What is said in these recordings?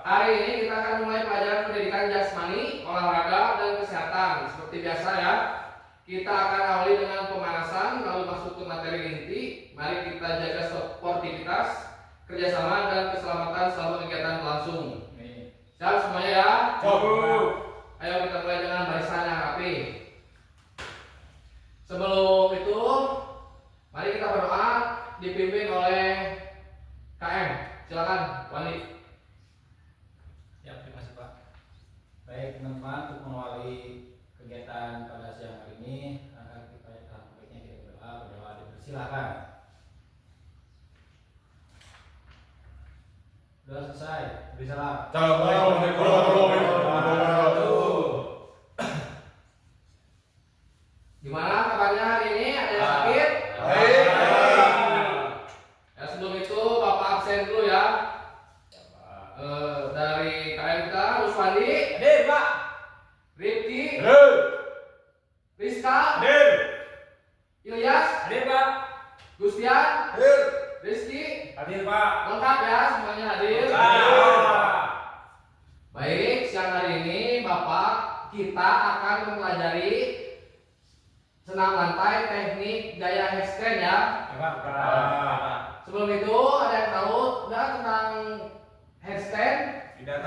Hari ini kita akan mulai pelajaran pendidikan jasmani, olahraga, dan kesehatan. Seperti biasa ya, kita akan awali dengan pemanasan, lalu masuk ke materi inti. Mari kita jaga sportivitas, kerjasama, dan keselamatan selama kegiatan berlangsung. Siap semuanya ya? Ayo kita mulai dengan barisan yang rapi. Sebelum itu, mari kita berdoa dipimpin oleh KM. Silakan, Wali. Ya, terima kasih Pak. Baik teman-teman, untuk mengawali kegiatan pada siang hari ini, akan kita baiknya kita berdoa dipersilahkan. Sudah selesai, beri salam. Assalamualaikum warahmatullahi wabarakatuh. Gimana kabarnya hari ini? Ada yang sakit? Baik. Ya, sebelum itu Bapak absen dulu ya. Dari KM kita, Ruswandi, Hadir Pak. Rifki, Hadir. Rizka, Hadir. Ilyas, Hadir Pak. Gustian, Hadir. Rizky. Hadir Pak. Lengkap ya, semuanya hadir. Baik, siang hari ini Bapak kita akan mempelajari senam lantai teknik gaya handstand ya. Sebelum itu ada yang tahu nggak tentang handstand? Tidak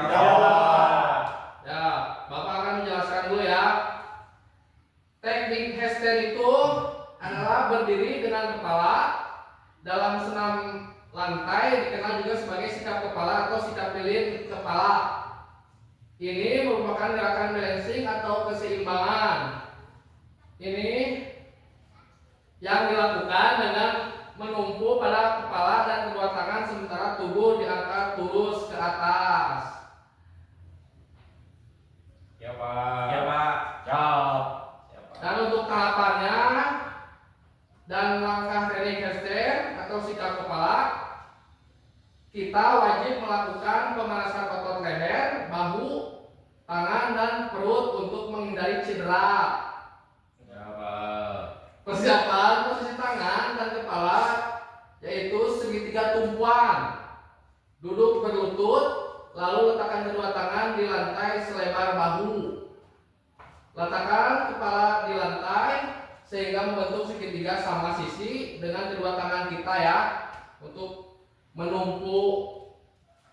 Ya, Bapak akan menjelaskan dulu ya. Teknik handstand itu adalah berdiri dengan kepala dalam senam lantai, dikenal juga sebagai sikap kepala atau sikap lilin kepala. Ini merupakan gerakan balancing atau keseimbangan. Ini yang dilakukan dengan menumpu pada kepala dan kedua tangan sementara tubuh diangkat lurus ke atas. Ya Pak. Dan untuk tahapannya dan langkah teknik handstand atau sikap kepala, kita wajib melakukan pemanasan otot leher, bahu, tangan, dan perut untuk menghindari cedera. Persiapan posisi tangan dan kepala yaitu segitiga tumpuan. Duduk berlutut, lalu letakkan kedua tangan di lantai selebar bahu. Letakkan kepala di lantai sehingga membentuk segitiga sama sisi dengan kedua tangan kita ya, untuk menumpuk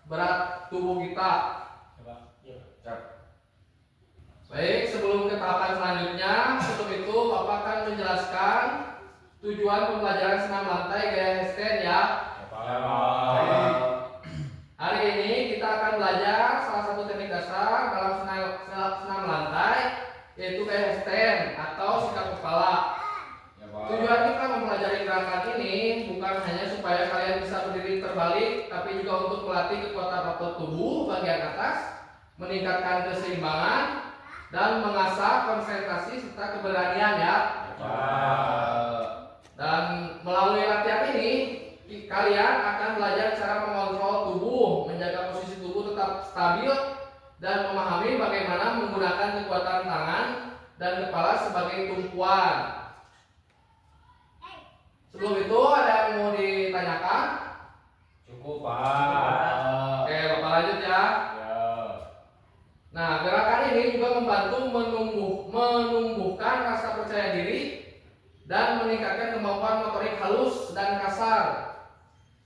berat tubuh kita. Baik, sebelum ke tahapan selanjutnya, sebelum itu Bapak akan menjelaskan tujuan pembelajaran senam lantai gaya handstand ya. Hari ini kita akan belajar salah satu teknik dasar dalam senam lantai, yaitu gaya handstand atau sikap kepala. Tujuan kita mempelajari gerakan ini bukan hanya supaya kalian bisa berdiri terbalik, tapi juga untuk melatih kekuatan otot tubuh bagian atas, meningkatkan keseimbangan, dan mengasah konsentrasi serta keberanian ya. Dan melalui latihan ini kalian akan belajar cara mengontrol tubuh, menjaga posisi tubuh tetap stabil, dan memahami bagaimana menggunakan kekuatan tangan dan kepala sebagai tumpuan. Sebelum itu ada yang mau ditanyakan? Cukup Pak. Oke, Bapak lanjut ya. Nah, gerakan ini juga membantu menumbuhkan rasa percaya diri dan meningkatkan kemampuan motorik halus dan kasar.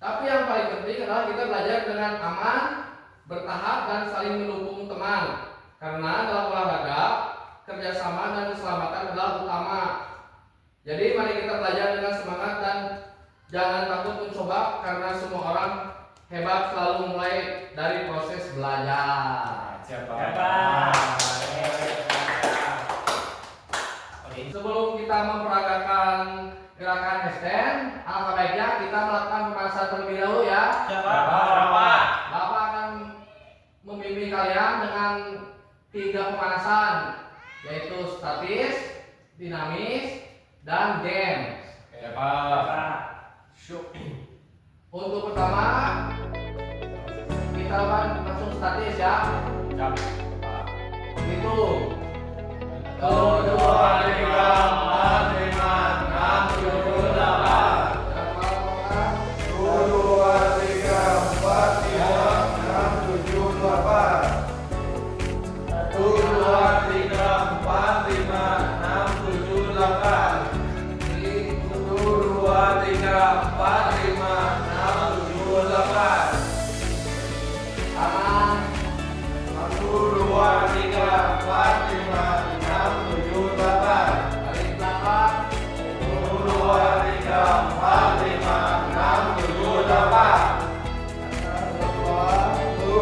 Tapi yang paling penting adalah kita belajar dengan aman, bertahap, dan saling mendukung teman. Karena dalam olahraga, kerjasama dan keselamatan adalah utama. Jadi mari kita belajar dengan semangat dan jangan takut mencoba, karena semua orang hebat selalu mulai dari proses belajar. Sebelum kita memperagakan gerakan handstand, alangkah baiknya kita melakukan pemanasan terlebih dahulu ya. Bapak akan membimbing kalian dengan 3 pemanasan, yaitu statis, dinamis, dan dance. Untuk pertama kita akan langsung statis ya. Itu 1, 2, 3, 4, 5, 6, 7, 8.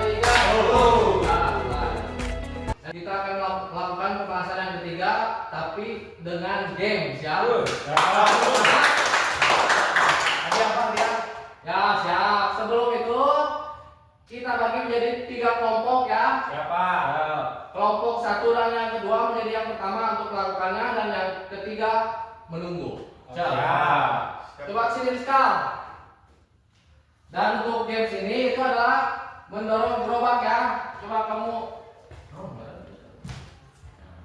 tiga. Oh. Nah, mulai. Dan kita akan melakukan pembahasan yang ketiga, tapi dengan game, siap? Ada apa dia? Ya, siap. Sebelum itu, kita bagi menjadi 3 kelompok ya. Siapa? Kelompok 1 dan yang kedua menjadi yang pertama untuk melakukannya dan yang ketiga menunggu. Siap. Coba sini Rizka. Dan untuk games ini itu adalah mendorong gerobak ya. Coba kamu.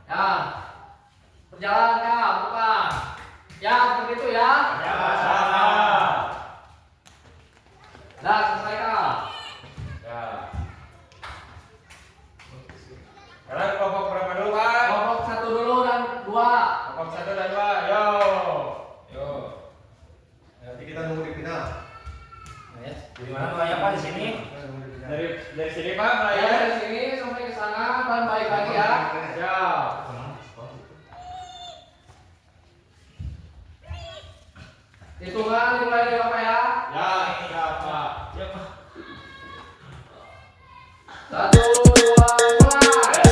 Ya. Berjalan kak, buka. Ya seperti itu ya. Nah selesai kak. Sekarang kelompok berapa dulu, Pak? Kelompok 1 dulu dan 2. Kelompok 1 dan 2. Yo. Yo. Nanti kita nunggu di final. Di mana mulainya, Pak? Di sini? Dari sini, Pak, Ya mulainya. dari sini sampai ke sana dan balik lagi ya. Siap. Hitungan dimulai dari Bapak ya. Ya, siap, Pak. Ya, Pak. 1, 2, mulai.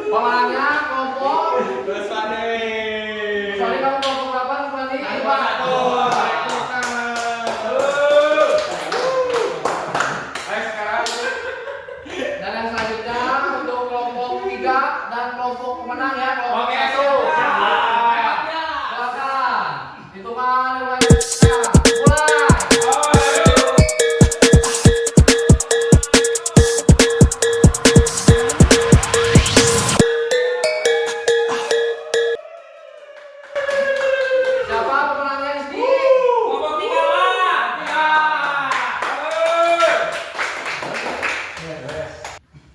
Pemenangnya kelompok. Terus Fandi. Sorry kamu kelompok berapa Fandi? Kelompok 1. Tepuk tangan. Ayo sekarang. Dan yang selanjutnya untuk kelompok 3 dan kelompok pemenang ya. Kelompok Oke, 1. siap. Silakan. Hitungan dimulai. Mulai. Ayo.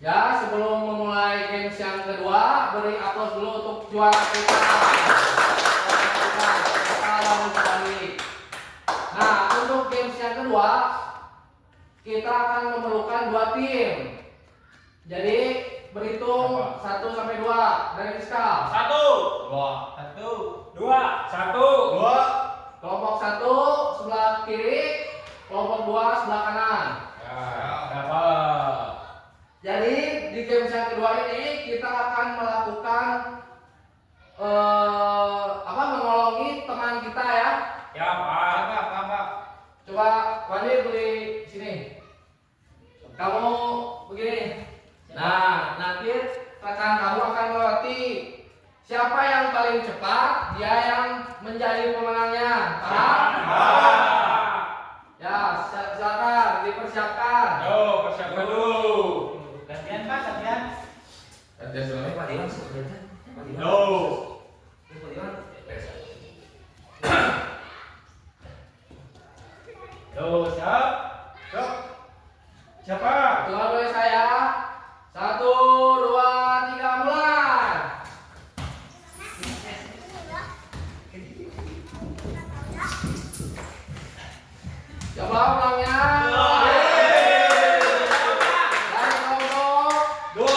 Ya, sebelum memulai games yang kedua, beri aplaus dulu untuk juara kita. Kita lawan kembali. Nah, untuk games yang kedua, kita akan memerlukan 2 tim. Jadi berhitung 1 sampai 2 dari fiskal. 1 1 2 1 Dua. Kelompok 1 sebelah kiri, kelompok 2 sebelah kanan. dapat. Jadi di games yang kedua ini kita akan melakukan menolongi teman kita ya. ya Pak. Apa? Coba Wandi beli sini. Kamu begini. Nah, nanti rekan kamu akan melewati. Siapa yang paling cepat, dia yang menjadi pemenangnya. Paham? Ya, silakan dipersiapkan. Yo, persiapkan dulu. Gantian Pak, gantian. Ada sebenarnya Pak Diwan Yo. Yo, siap? Siap. Siapa? Hitungan oleh saya. 1, 2, 3, mulai. Coba ulangnya. Dari kelompok 2.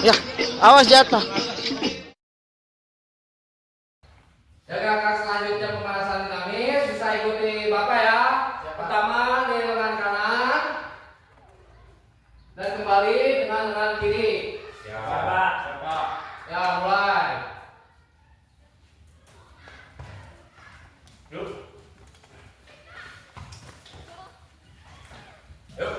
Ya, awas jatuh. Ya, gerakan selanjutnya pemanasan dinamis, bisa ikuti Bapak ya. Pertama di lengan kanan dan kembali dengan lengan kiri. Siapa? Ya, mulai. Yuk. Yuk.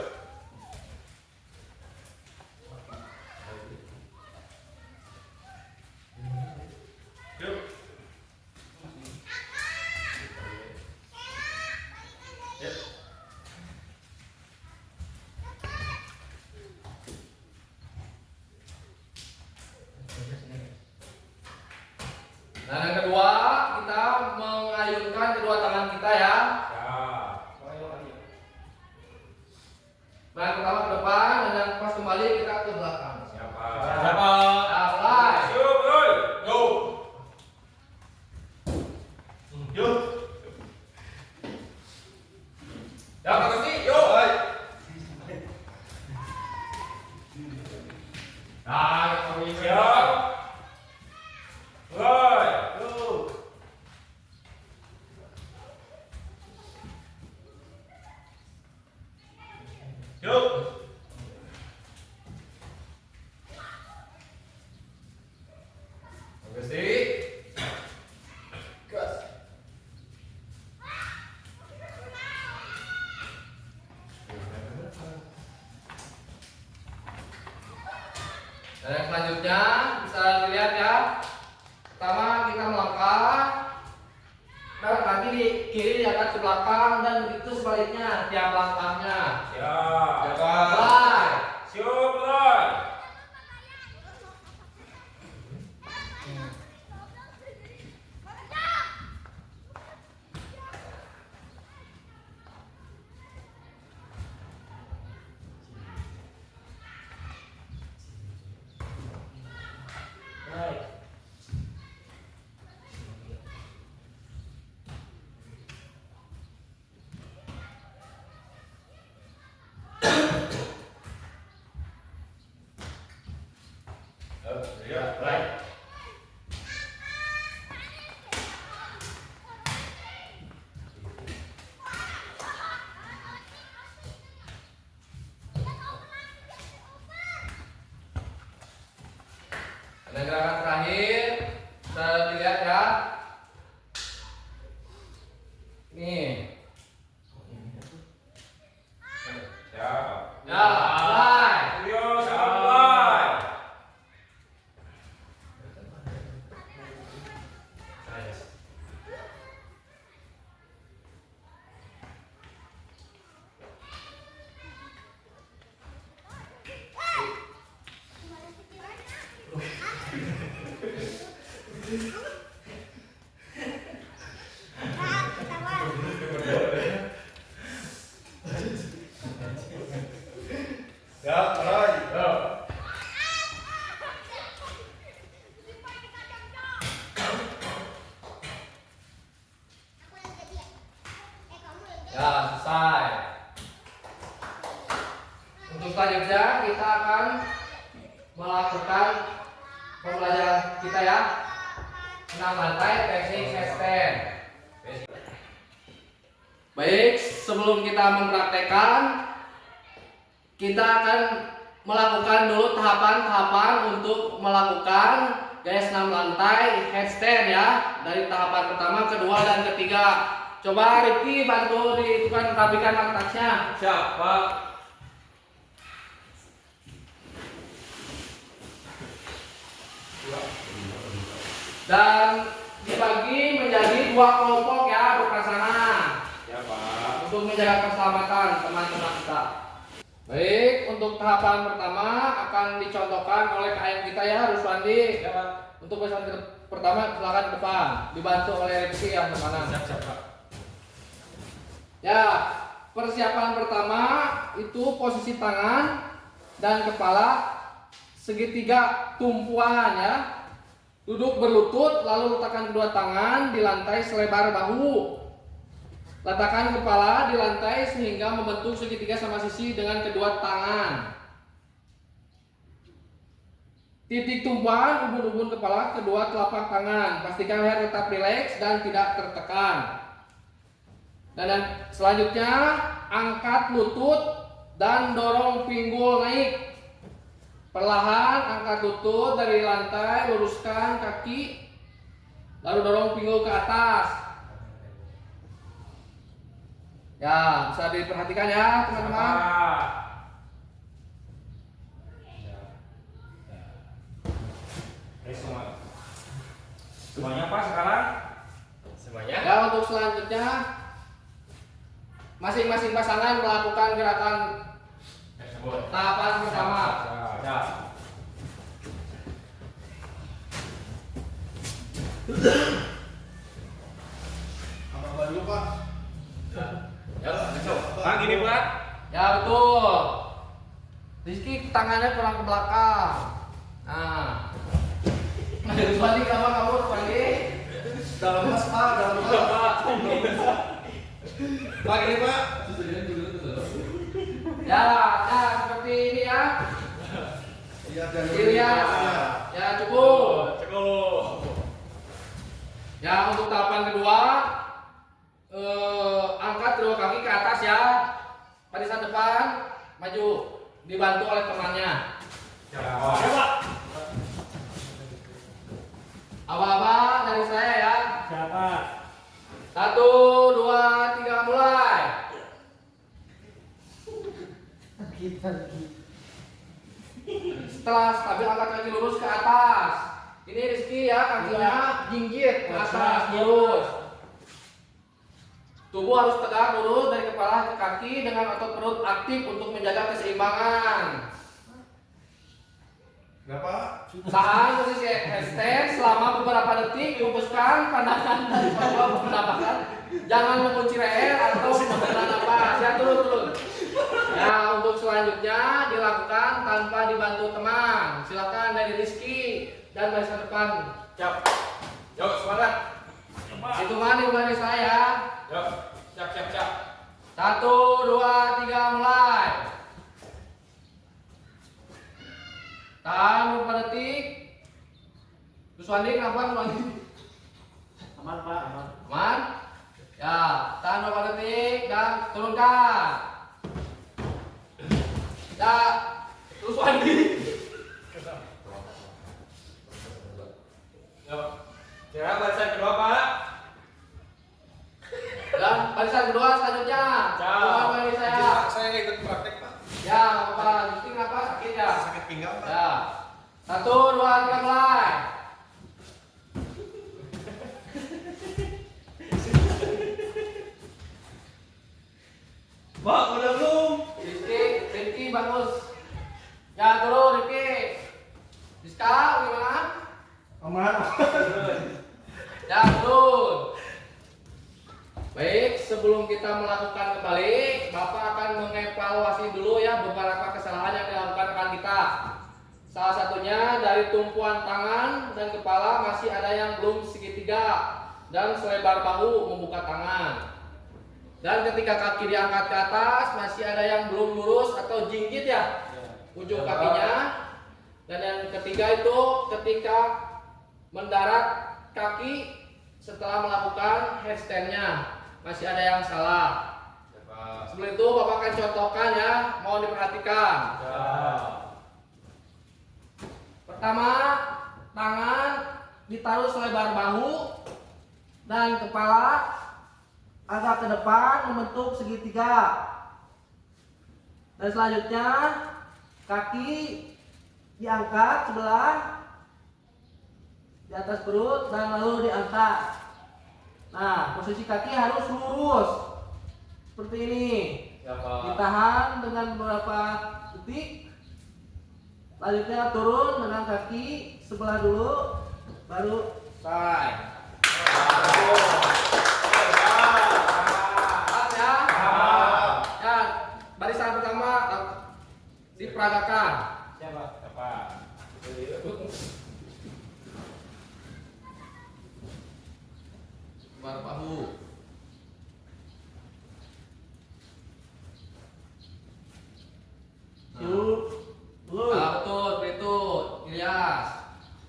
Nah, yang kedua kita mengayunkan kedua tangan kita ya. Nah, pertama ke depan dan pas kembali kita ke belakang. Siapa? Nah, mulai. Yuk, yuk. Yo. Yuk. Ya, Pak Gusti, yuk. Nah, yang ini. Siap. Mulai. Yuk. Yuk. Pak Gusti. Gas. Dan yang selanjutnya bisa dilihat ya. Pertama kita melangkah, dan kaki di kiri diangkat ke belakang dan begitu sebaliknya tiap langkahnya. Siap. Mulai. Siap, mulai. Siap. Baik. Dan gerakan terakhir bisa dilihat ya. Nih. Siap. Ya, mulai. Serius, mulai. mulai. Untuk selanjutnya kita akan melakukan pembelajaran kita ya. 6 lantai basic handstand. Baik, sebelum kita mempraktekkan, kita akan melakukan dulu tahapan-tahapan untuk melakukan gaya 6 lantai handstand ya. Dari tahapan pertama, kedua, dan ketiga. Coba Rifki bantu rapikan atasnya. Siap, Pak. Dan dibagi menjadi 2 kelompok ya berpasangan. Ya, Pak. Untuk menjaga keselamatan teman-teman kita. Baik, untuk tahapan pertama akan dicontohkan oleh KM kita ya, Ruswandi. Ya, Pak. Untuk pesan pertama silakan ke depan, dibantu oleh Rifki yang ke kanan. Siap, Pak. Ya, persiapan pertama itu posisi tangan dan kepala segitiga tumpuan ya. Duduk berlutut, lalu letakkan kedua tangan di lantai selebar bahu. Letakkan kepala di lantai sehingga membentuk segitiga sama sisi dengan kedua tangan. Titik tumpuan ubun-ubun kepala kedua telapak tangan. Pastikan leher tetap rileks dan tidak tertekan. Dan selanjutnya angkat lutut dan dorong pinggul naik. Perlahan angkat lutut dari lantai, luruskan kaki, lalu dorong pinggul ke atas. Ya, bisa diperhatikan ya teman-teman. Semua. Semuanya Pak sekarang? Semuanya? Ya, untuk selanjutnya masing-masing pasangan melakukan gerakan Tersebut. tahapan pertama. Ya. Apa dulu Pak? Ya, lanjut. Pak gini, Pak. Ya, betul. Rizky tangannya kurang ke belakang. Nah, terus balik apa kamu balik? Dalam mas Pak, dalam mas. Pak ini Pak. Ya, ya seperti ini ya. Iya dan Dilihat. Ya, cukup. Cukup. Ya, untuk tahapan kedua, angkat kedua kaki ke atas ya. Barisan depan, maju, dibantu oleh temannya. Ya, Pak. Abang-abang dari saya ya. Siapa? 1, 2, 3, mulai. Setelah stabil angkat kaki lurus ke atas. Ini Rizky ya, kakinya jinggit ke atas lurus. Tubuh harus tegak lurus dari kepala ke kaki dengan otot perut aktif untuk menjaga keseimbangan. Berapa? Tahan posisi handstand selama beberapa detik, fokuskan pandangan dari bawah pernapasan. Jangan mengunci leher atau menghela napas. Ya, turun. Ya, untuk selanjutnya dilakukan tanpa dibantu teman. Silakan dari Rizky dan barisan depan. Siap. Yuk, semangat. Hitungan dimulai saya. Yuk, siap. 1, 2, 3, mulai. Tahan beberapa detik. Terus Wandi kenapa Wandi? Aman Pak, aman. Aman? Ya, tahan beberapa detik dan turunkan. Ya, terus Wandi. Yuk. Sekarang barisan kedua, Pak. Dan barisan kedua selanjutnya. Ciao. Coba bagi saya. Saya nggak ikut praktek Pak. Ya, apa? Jadi kenapa sakit ya? Sakit pinggang Pak. Ya. 1, 2, 3, mulai. Pak, udah belum? Rifki bagus. Ya, turun Rifki. Rizka, gimana? Aman. Ya, turun. Baik, sebelum kita melakukan kembali, Bapak akan mengevaluasi dulu ya beberapa kesalahan yang dilakukan rekan kita. Salah satunya dari tumpuan tangan dan kepala masih ada yang belum segitiga dan selebar bahu membuka tangan. Dan ketika kaki diangkat ke atas, masih ada yang belum lurus atau jinggit ya, ujung kakinya. Dan yang ketiga itu ketika mendarat kaki setelah melakukan headstandnya, masih ada yang salah. Sebelum itu Bapak akan contohkan ya, mohon diperhatikan. Pertama, tangan ditaruh selebar bahu dan kepala agak ke depan membentuk segitiga. Dan selanjutnya kaki diangkat sebelah di atas perut dan lalu diangkat. Nah, posisi kaki harus lurus seperti ini. Ditahan dengan beberapa detik. Selanjutnya turun dengan kaki sebelah dulu, baru selesai. Ya, barisan pertama diperagakan. Siapa? Bar bahu. Betul, itu Ilyas.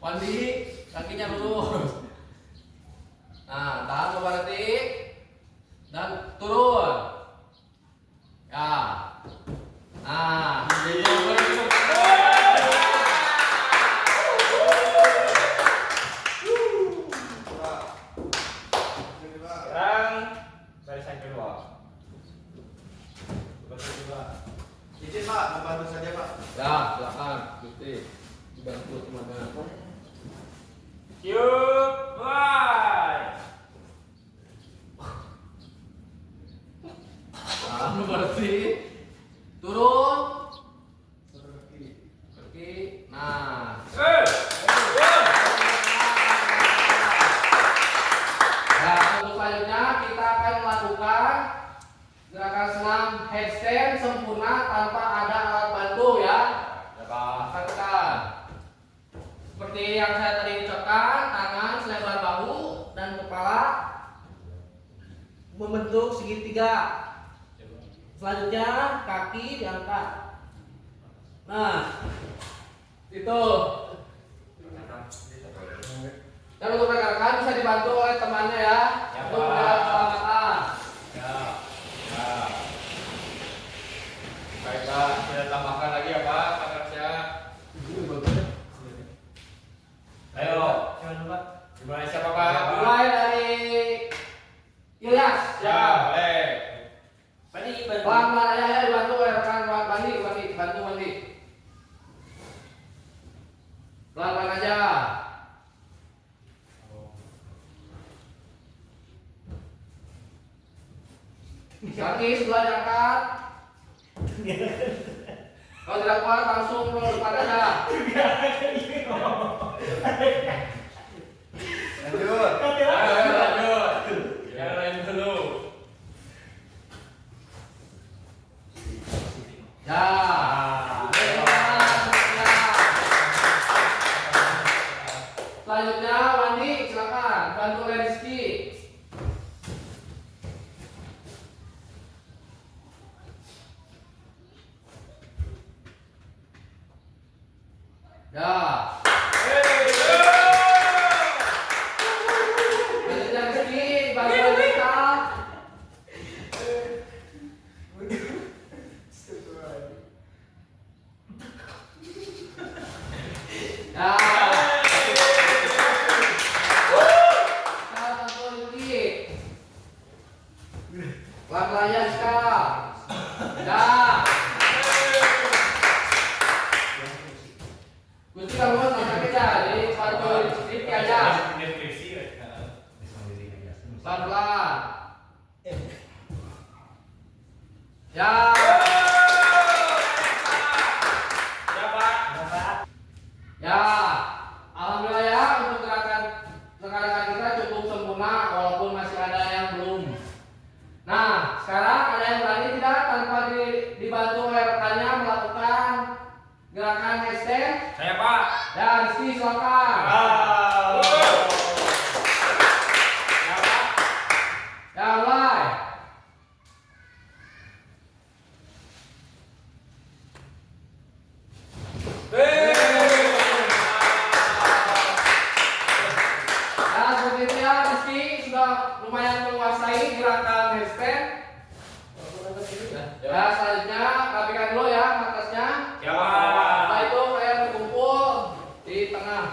Wandi, kakinya lurus. Nah, tahan beberapa detik dan turun. Ya. Nah, Sekarang barisan kedua. Izin Pak, membantu saja Pak. ya, silakan. Gusti, dibantu teman-teman. Cue, bye. Nah, berarti turun kaki. Nah, nah, untuk selanjutnya kita akan melakukan gerakan senam headstand sempurna tanpa ada alat bantu ya. Katakan seperti yang saya tadi ucapkan, tangan selebar bahu dan kepala membentuk segitiga. Selanjutnya kaki diangkat. Nah, itu. Dan untuk rekan-rekan bisa dibantu oleh temannya ya, untuk menjaga keselamatan. Baik Pak, kita tambahkan lagi ya Pak, kadernya. Ayo, dimulai siapa Pak? Mulai dari Ilyas. Ya, boleh. Pelan-pelan aja ya, dibantu oleh rekan Bandi, bantu Bandi. Pelan-pelan aja. Kaki sebelah diangkat. Kalau tidak kuat langsung ke depan aja. Lanjut. Ayo, lanjut. Yang lain dulu. Ya. Selanjutnya Wandi, silakan bantu oleh Rizky. Ya. Selanjutnya Rizky, bantu Rizka. Ya. Sekarang bantu Rizky. Pelan-pelan ya Rizka. Ya. Gusti kamu mau sakit ya, jadi bantu Rizky aja. Pelan-pelan. Ya. Ya. Alhamdulillah ya, untuk gerakan kita cukup sempurna walaupun masih ada yang belum. Nah, sekarang ada yang berani tidak tanpa dibantu oleh rekannya melakukan gerakan headstand? Saya Pak. Ya, Rizky silakan. Ya, mulai. Ya selanjutnya rapikan dulu ya atasnya. Siapa? Setelah itu kalian berkumpul di tengah.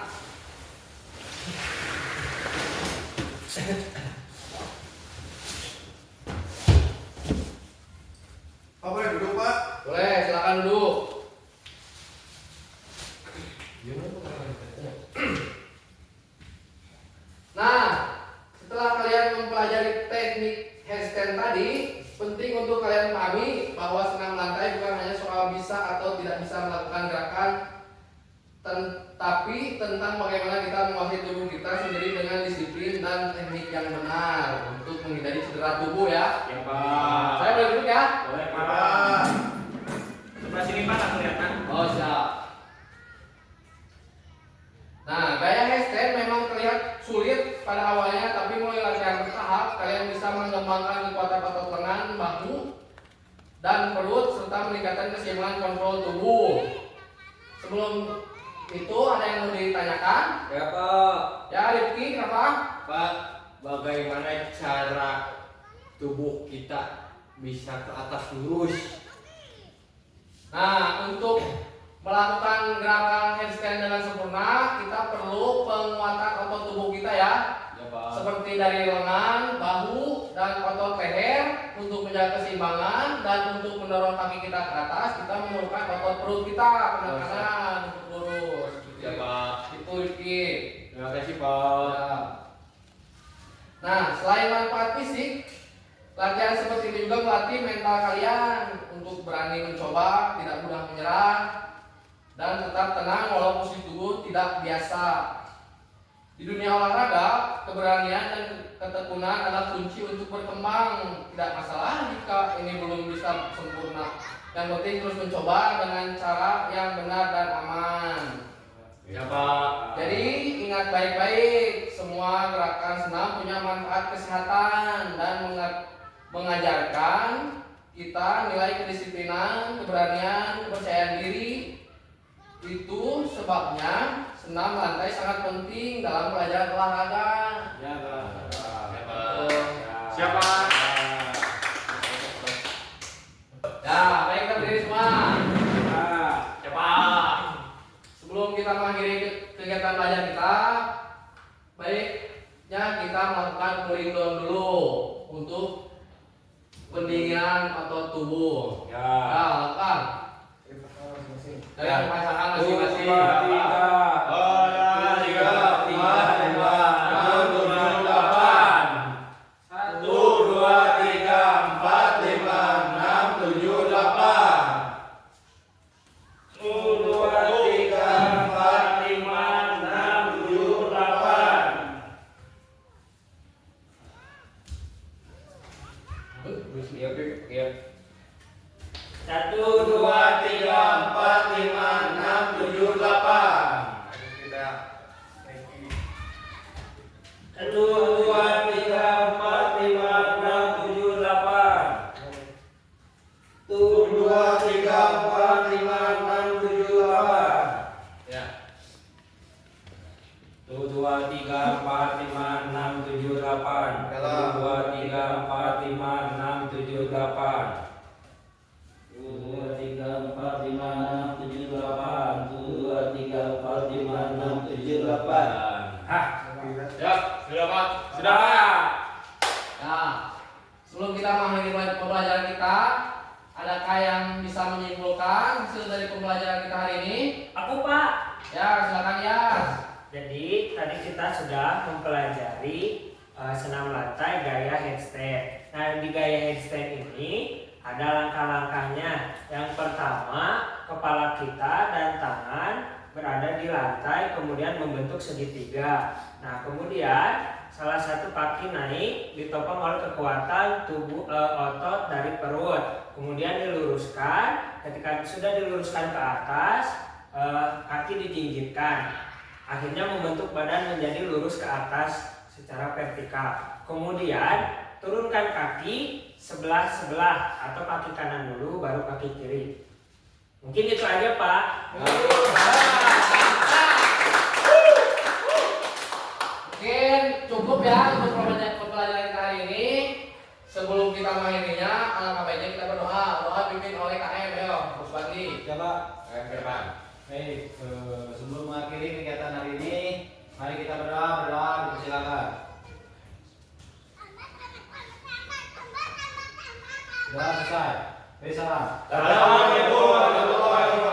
Pak boleh duduk Pak? Boleh, silakan duduk. Nah, setelah kalian mempelajari teknik handstand tadi, penting untuk kalian pahami bahwa senam lantai bukan hanya soal bisa atau tidak bisa melakukan gerakan, tapi tentang bagaimana kita menguasai tubuh kita sendiri dengan disiplin dan teknik yang benar untuk menghindari cedera tubuh ya. Ya Pak. Saya boleh duduk ya? Boleh Pak. Pak. Sebelah sini Pak, kelihatan. Oh siap. Nah, gaya handstand memang terlihat sulit pada awalnya, tapi mulai latihan bertahap, kalian bisa mengembangkan kekuatan otot lengan, bahu, dan perut, serta meningkatkan keseimbangan kontrol tubuh. Sebelum itu ada yang mau ditanyakan? Ya Pak, Ya Rifki, kenapa? Pak, bagaimana cara tubuh kita bisa ke atas lurus? Nah, untuk melakukan gerakan handstand dengan sempurna, kita perlu penguatan otot tubuh kita ya. Ya Pak. Seperti dari lengan, bahu, dan otot leher untuk menjaga keseimbangan, dan untuk mendorong kaki kita ke atas, kita memerlukan otot perut kita penekanan untuk lurus. Ya Pak. Itu Rifki. Terima kasih Pak. Ya. Nah, selain manfaat fisik, latihan seperti ini juga melatih mental kalian untuk berani mencoba, tidak mudah menyerah, dan tetap tenang walau posisi tubuh tidak biasa. Di dunia olahraga, keberanian dan ketekunan adalah kunci untuk berkembang. Tidak masalah jika ini belum bisa sempurna. Yang penting terus mencoba dengan cara yang benar dan aman. Ya Pak. Jadi ingat baik-baik, semua gerakan senam punya manfaat kesehatan dan mengajarkan kita nilai kedisiplinan, keberanian, kepercayaan diri. Itu sebabnya senam lantai sangat penting dalam pelajaran olahraga. Ya Pak. Ya Pak. Siapa? Ya, baik berdiri semua. Siapa? Sebelum kita mengakhiri kegiatan belajar kita, baiknya kita melakukan cooling down dulu untuk pendinginan otot tubuh. Ya. Ya, lakukan. Dengan pasangan masing-masing. Satu, dua, tiga, empat, lima, enam, tujuh, delapan. Kita Satu, dua, tiga, empat, lima, enam, tujuh, delapan. Satu, dua, tiga, empat, lima, enam, tujuh, delapan. Ya. Satu, dua, tiga, empat, lima, enam, tujuh, delapan. Satu, dua, tiga, empat, lima, enam, tujuh, delapan. 1, 2, 3, 4, 5, 6, 7, 8. 1, 2, 3, 4, 5, 6, 7, 8. Hah? Ya, sudah Pak. Sudah. Ya. Sebelum kita mengakhiri pembelajaran kita, adakah yang bisa menyimpulkan hasil dari pembelajaran kita hari ini? Aku Pak. Ya, silakan ya. Jadi tadi kita sudah mempelajari senam lantai gaya handstand. Nah di gaya handstand ini ada langkah-langkahnya. Yang pertama, kepala kita dan tangan berada di lantai, kemudian membentuk segitiga. Nah kemudian salah satu kaki naik ditopang oleh kekuatan tubuh otot dari perut. Kemudian diluruskan. Ketika sudah diluruskan ke atas, kaki dijinjitkan. Akhirnya membentuk badan menjadi lurus ke atas secara vertikal. Kemudian turunkan kaki sebelah-sebelah atau kaki kanan dulu baru kaki kiri. Mungkin itu aja Pak. Mungkin cukup ya untuk pembelajaran kita hari ini. sebelum kita mengakhirinya, alangkah baiknya kita berdoa. Doa dipimpin oleh KM, ayo, Rusbandi. Coba. Ke depan. Baik, sebelum mengakhiri kegiatan hari ini, mari kita berdoa, silakan. Doa selesai. Beri salam. Assalamualaikum warahmatullahi wabarakatuh.